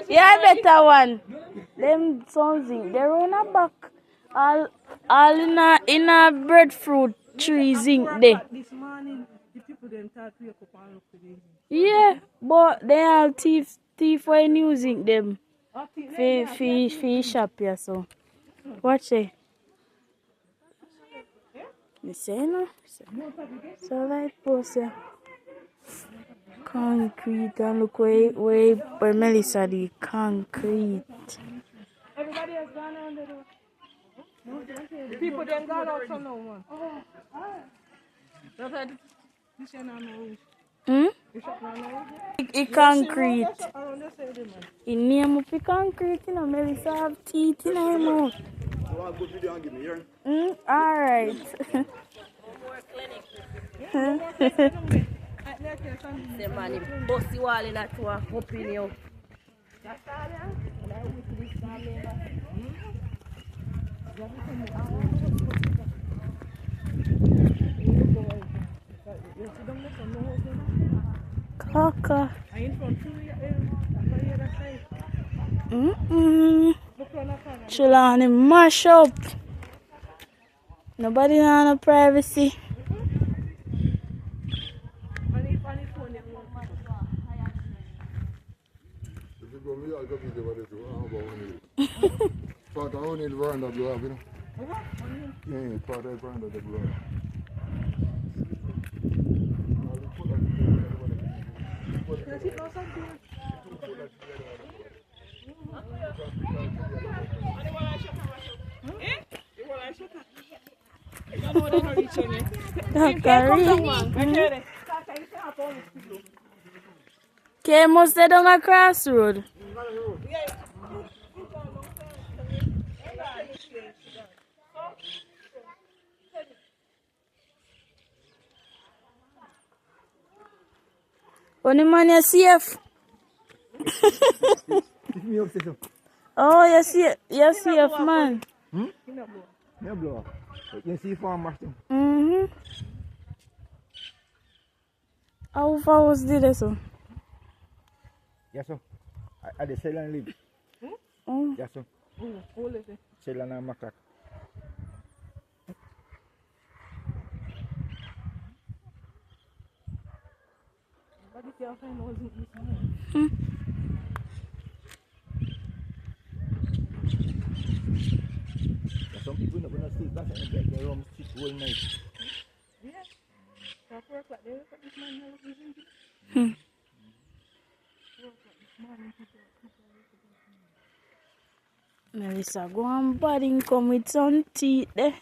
Yeah, better one. Them something. They run a back. All in a breadfruit tree zinc there. This morning, the people then start to wake up and look for the Yeah, but they all thief when using them. Fish shop yeah, so. Watch it. You say no? So like post yeah. Concrete and look where Melissa did concrete. Everybody has gone on the door. The people then gone out from now, man. That's why this year now know. It concrete. It name up the concrete, you know, Melissa have teeth in her mouth. You want a good video and give me here? Alright. The man is bossy wall in that one, hoping you. Kaka. Chillani mash up. Nobody know no privacy. Part of only the veranda you have, you know? Yeah, part of the veranda that you have. Okay, must stay down a crossroad. Only man you safe. Oh, you safe man. Yeah, blow. You see farmers too. How far was this so? Yes, sir. I the sell and live. Yes, sir. Sell and macaque. Some people not gonna sleep last night and they room sleep all night. Melissa, go and bad come with some teeth there.